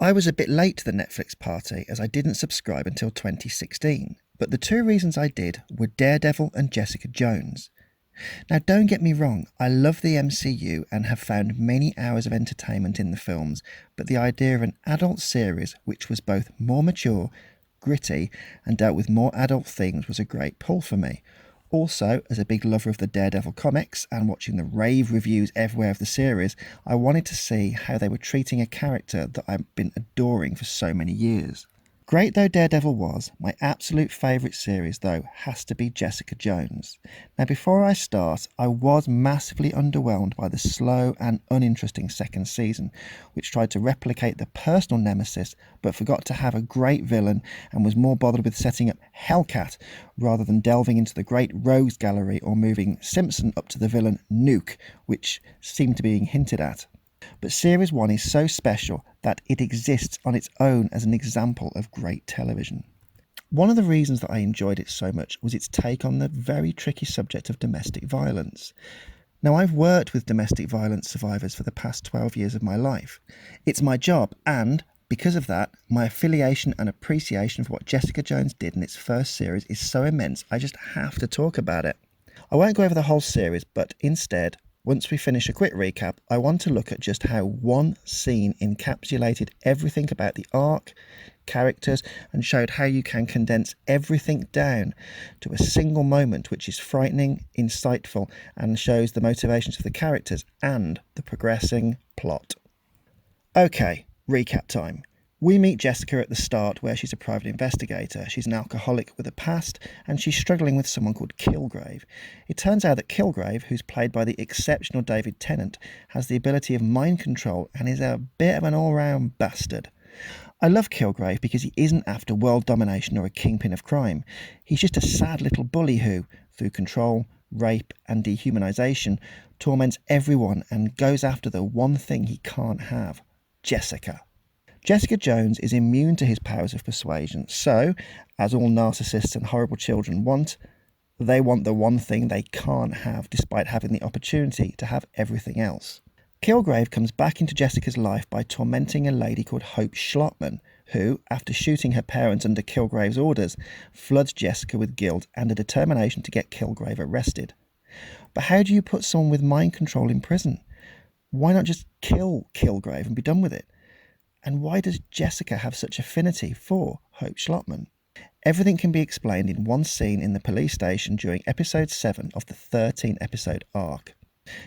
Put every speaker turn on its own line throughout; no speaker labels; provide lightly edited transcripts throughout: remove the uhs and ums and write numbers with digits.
I was a bit late to the Netflix party as I didn't subscribe until 2016, but the two reasons I did were Daredevil and Jessica Jones. Now, don't get me wrong, I love the MCU and have found many hours of entertainment in the films, but the idea of an adult series which was both more mature, gritty, and dealt with more adult themes was a great pull for me. Also, as a big lover of the Daredevil comics and watching the rave reviews everywhere of the series, I wanted to see how they were treating a character that I've been adoring for so many years. Great though Daredevil was, my absolute favourite series though has to be Jessica Jones. Now before I start, I was massively underwhelmed by the slow and uninteresting second season, which tried to replicate the personal nemesis but forgot to have a great villain and was more bothered with setting up Hellcat rather than delving into the great rogues gallery or moving Simpson up to the villain Nuke, which seemed to be being hinted at. But Series 1 is so special that it exists on its own as an example of great television. One of the reasons that I enjoyed it so much was its take on the very tricky subject of domestic violence. Now, I've worked with domestic violence survivors for the past 12 years of my life. It's my job and, because of that, my affiliation and appreciation for what Jessica Jones did in its first series is so immense I just have to talk about it. I won't go over the whole series, but instead, once we finish a quick recap, I want to look at just how one scene encapsulated everything about the arc, characters, and showed how you can condense everything down to a single moment which is frightening, insightful, and shows the motivations of the characters and the progressing plot. Okay, recap time. We meet Jessica at the start where she's a private investigator. She's an alcoholic with a past and she's struggling with someone called Kilgrave. It turns out that Kilgrave, who's played by the exceptional David Tennant, has the ability of mind control and is a bit of an all-round bastard. I love Kilgrave because he isn't after world domination or a kingpin of crime. He's just a sad little bully who, through control, rape and dehumanisation, torments everyone and goes after the one thing he can't have, Jessica. Jessica Jones is immune to his powers of persuasion, so, as all narcissists and horrible children want, they want the one thing they can't have despite having the opportunity to have everything else. Kilgrave comes back into Jessica's life by tormenting a lady called Hope Schlottman, who, after shooting her parents under Kilgrave's orders, floods Jessica with guilt and a determination to get Kilgrave arrested. But how do you put someone with mind control in prison? Why not just kill Kilgrave and be done with it? And why does Jessica have such affinity for Hope Schlottman? Everything can be explained in one scene in the police station during episode 7 of the 13-episode arc.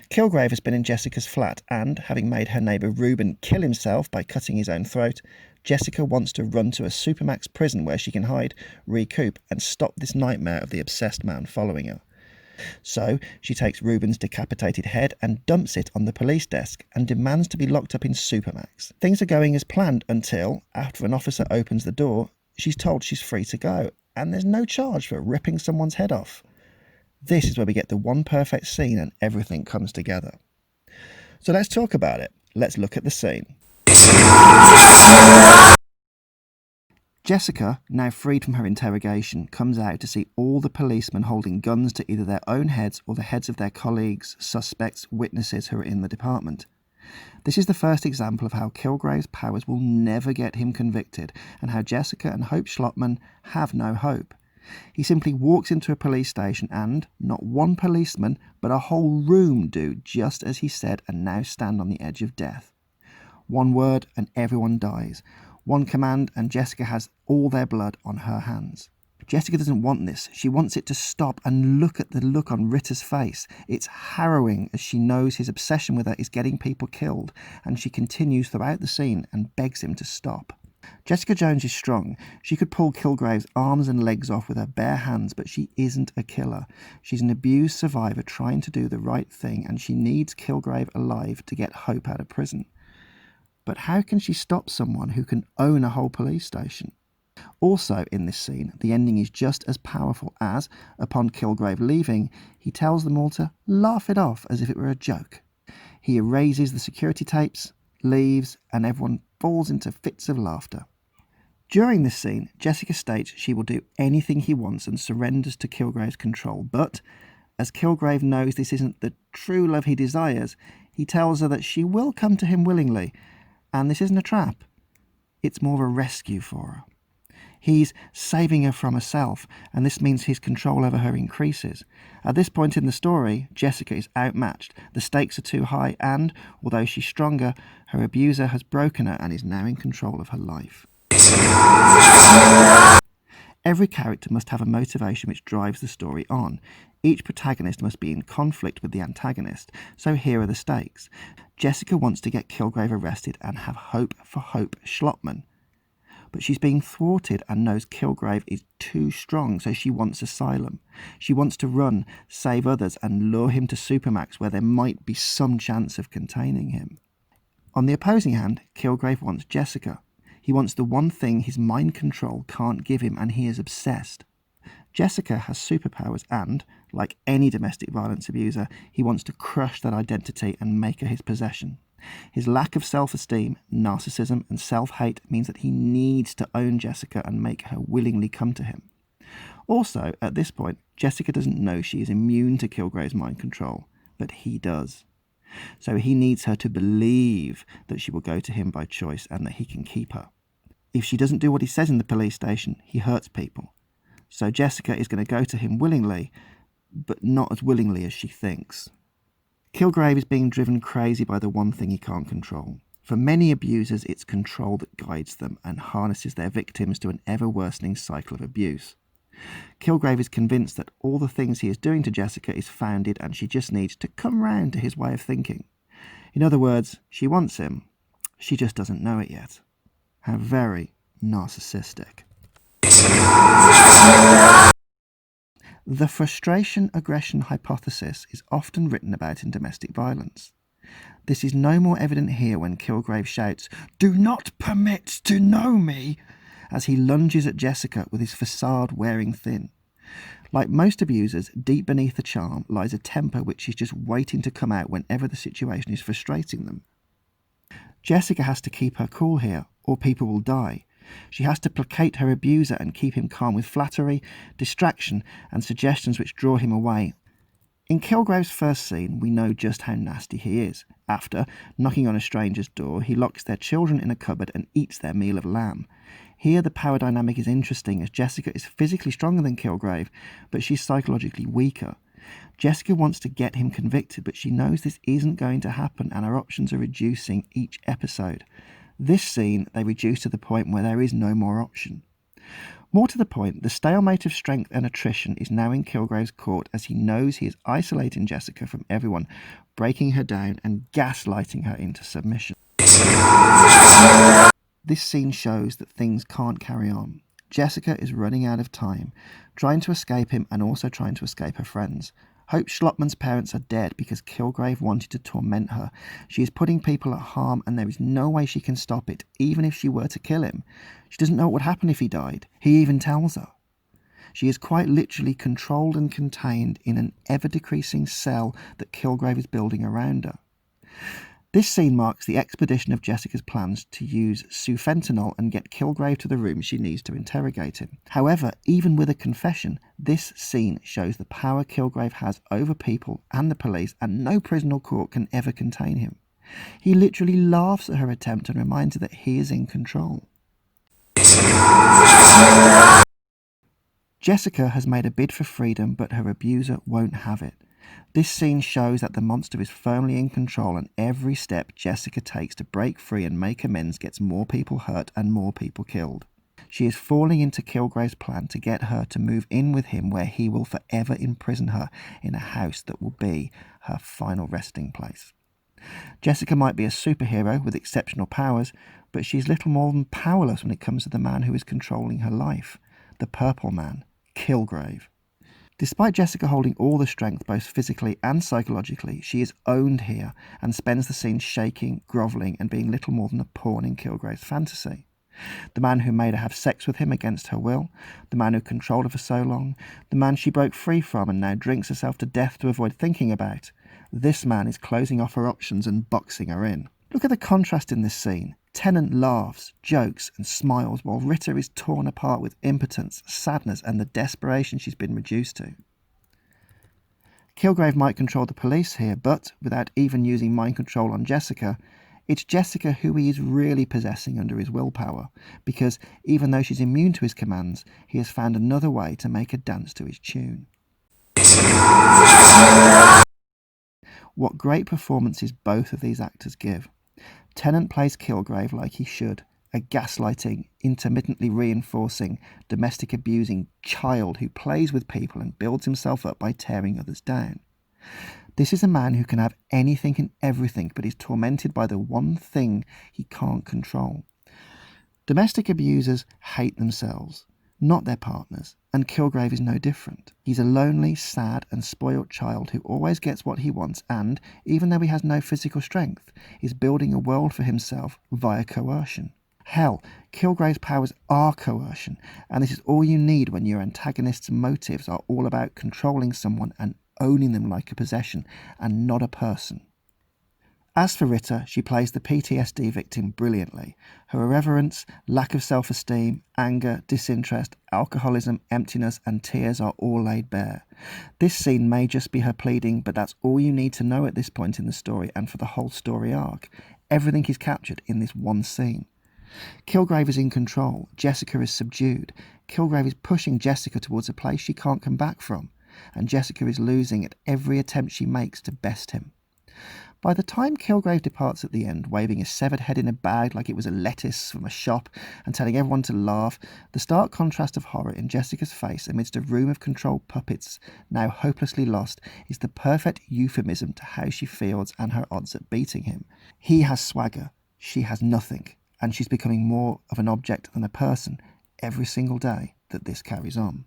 Kilgrave has been in Jessica's flat and, having made her neighbour Reuben kill himself by cutting his own throat, Jessica wants to run to a Supermax prison where she can hide, recoup and stop this nightmare of the obsessed man following her. So she takes Reuben's decapitated head and dumps it on the police desk and demands to be locked up in Supermax. Things are going as planned until, after an officer opens the door, she's told she's free to go and there's no charge for ripping someone's head off. This is where we get the one perfect scene and everything comes together. So let's talk about it. Let's look at the scene. Jessica, now freed from her interrogation, comes out to see all the policemen holding guns to either their own heads or the heads of their colleagues, suspects, witnesses who are in the department. This is the first example of how Kilgrave's powers will never get him convicted and how Jessica and Hope Schlottman have no hope. He simply walks into a police station and, not one policeman, but a whole room do just as he said and now stand on the edge of death. One word and everyone dies. One command and Jessica has all their blood on her hands. Jessica doesn't want this. She wants it to stop and look at the look on Ritter's face. It's harrowing as she knows his obsession with her is getting people killed and she continues throughout the scene and begs him to stop. Jessica Jones is strong. She could pull Kilgrave's arms and legs off with her bare hands, but she isn't a killer. She's an abused survivor trying to do the right thing and she needs Kilgrave alive to get Hope out of prison. But how can she stop someone who can own a whole police station? Also in this scene, the ending is just as powerful as, upon Kilgrave leaving, he tells them all to laugh it off as if it were a joke. He erases the security tapes, leaves, and everyone falls into fits of laughter. During this scene, Jessica states she will do anything he wants and surrenders to Kilgrave's control, but, as Kilgrave knows this isn't the true love he desires, he tells her that she will come to him willingly, and this isn't a trap. It's more of a rescue for her. He's saving her from herself, and this means his control over her increases. At this point in the story, Jessica is outmatched, the stakes are too high, and, although she's stronger, her abuser has broken her and is now in control of her life. Every character must have a motivation which drives the story on. Each protagonist must be in conflict with the antagonist, so here are the stakes. Jessica wants to get Kilgrave arrested and have hope for Hope Schlottman. But she's being thwarted and knows Kilgrave is too strong, so she wants asylum. She wants to run, save others, and lure him to Supermax where there might be some chance of containing him. On the opposing hand, Kilgrave wants Jessica. He wants the one thing his mind control can't give him, and he is obsessed. Jessica has superpowers and, like any domestic violence abuser, he wants to crush that identity and make her his possession. His lack of self-esteem, narcissism and self-hate means that he needs to own Jessica and make her willingly come to him. Also, at this point, Jessica doesn't know she is immune to Kilgrave's mind control, but he does. So he needs her to believe that she will go to him by choice and that he can keep her. If she doesn't do what he says in the police station, he hurts people. So Jessica is going to go to him willingly, but not as willingly as she thinks. Kilgrave is being driven crazy by the one thing he can't control. For many abusers, it's control that guides them and harnesses their victims to an ever-worsening cycle of abuse. Kilgrave is convinced that all the things he is doing to Jessica is founded and she just needs to come round to his way of thinking. In other words, she wants him. She just doesn't know it yet. How very narcissistic. The frustration-aggression hypothesis is often written about in domestic violence. This is no more evident here when Kilgrave shouts, "Do not permit to know me!" as he lunges at Jessica with his facade wearing thin. Like most abusers, deep beneath the charm lies a temper which is just waiting to come out whenever the situation is frustrating them. Jessica has to keep her cool here, or people will die. She has to placate her abuser and keep him calm with flattery, distraction, and suggestions which draw him away. In Kilgrave's first scene, we know just how nasty he is. After knocking on a stranger's door, he locks their children in a cupboard and eats their meal of lamb. Here the power dynamic is interesting as Jessica is physically stronger than Kilgrave, but she's psychologically weaker. Jessica wants to get him convicted, but she knows this isn't going to happen and her options are reducing each episode. This scene they reduce to the point where there is no more option. More to the point, the stalemate of strength and attrition is now in Kilgrave's court as he knows he is isolating Jessica from everyone, breaking her down and gaslighting her into submission. This scene shows that things can't carry on. Jessica is running out of time, trying to escape him and also trying to escape her friends. Hope Schlottman's parents are dead because Kilgrave wanted to torment her. She is putting people at harm and there is no way she can stop it, even if she were to kill him. She doesn't know what would happen if he died. He even tells her. She is quite literally controlled and contained in an ever-decreasing cell that Kilgrave is building around her. This scene marks the expedition of Jessica's plans to use sufentanil and get Kilgrave to the room she needs to interrogate him. However, even with a confession, this scene shows the power Kilgrave has over people and the police, and no prison or court can ever contain him. He literally laughs at her attempt and reminds her that he is in control. Jessica has made a bid for freedom, but her abuser won't have it. This scene shows that the monster is firmly in control and every step Jessica takes to break free and make amends gets more people hurt and more people killed. She is falling into Kilgrave's plan to get her to move in with him where he will forever imprison her in a house that will be her final resting place. Jessica might be a superhero with exceptional powers, but she's little more than powerless when it comes to the man who is controlling her life. The Purple Man, Kilgrave. Despite Jessica holding all the strength both physically and psychologically, she is owned here and spends the scene shaking, grovelling and being little more than a pawn in Kilgrave's fantasy. The man who made her have sex with him against her will, the man who controlled her for so long, the man she broke free from and now drinks herself to death to avoid thinking about. This man is closing off her options and boxing her in. Look at the contrast in this scene. Tennant laughs, jokes and smiles while Ritter is torn apart with impotence, sadness and the desperation she's been reduced to. Kilgrave might control the police here, but, without even using mind control on Jessica, It's Jessica who he is really possessing under his willpower, because even though she's immune to his commands, he has found another way to make her dance to his tune. What great performances both of these actors give. Tennant plays Kilgrave like he should, a gaslighting, intermittently reinforcing, domestic abusing child who plays with people and builds himself up by tearing others down. This is a man who can have anything and everything, but is tormented by the one thing he can't control. Domestic abusers hate themselves, not their partners, and Kilgrave is no different. He's a lonely, sad and spoilt child who always gets what he wants and, even though he has no physical strength, is building a world for himself via coercion. Hell, Kilgrave's powers are coercion, and this is all you need when your antagonist's motives are all about controlling someone and owning them like a possession and not a person. As for Rita, she plays the PTSD victim brilliantly. Her irreverence, lack of self-esteem, anger, disinterest, alcoholism, emptiness and tears are all laid bare. This scene may just be her pleading, but that's all you need to know at this point in the story and for the whole story arc. Everything is captured in this one scene. Kilgrave is in control, Jessica is subdued. Kilgrave is pushing Jessica towards a place she can't come back from, and Jessica is losing at every attempt she makes to best him. By the time Kilgrave departs at the end, waving his severed head in a bag like it was a lettuce from a shop and telling everyone to laugh, the stark contrast of horror in Jessica's face amidst a room of controlled puppets, now hopelessly lost, is the perfect euphemism to how she feels and her odds at beating him. He has swagger, she has nothing, and she's becoming more of an object than a person every single day that this carries on.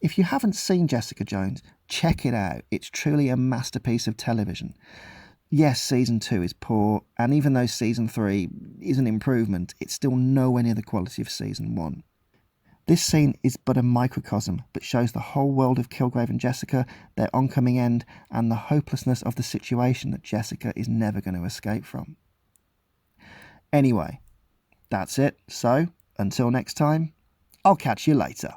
If you haven't seen Jessica Jones, check it out. It's truly a masterpiece of television. Yes, Season 2 is poor, and even though Season 3 is an improvement, it's still nowhere near the quality of Season 1. This scene is but a microcosm, but shows the whole world of Kilgrave and Jessica, their oncoming end, and the hopelessness of the situation that Jessica is never going to escape from. Anyway, that's it. So, until next time, I'll catch you later.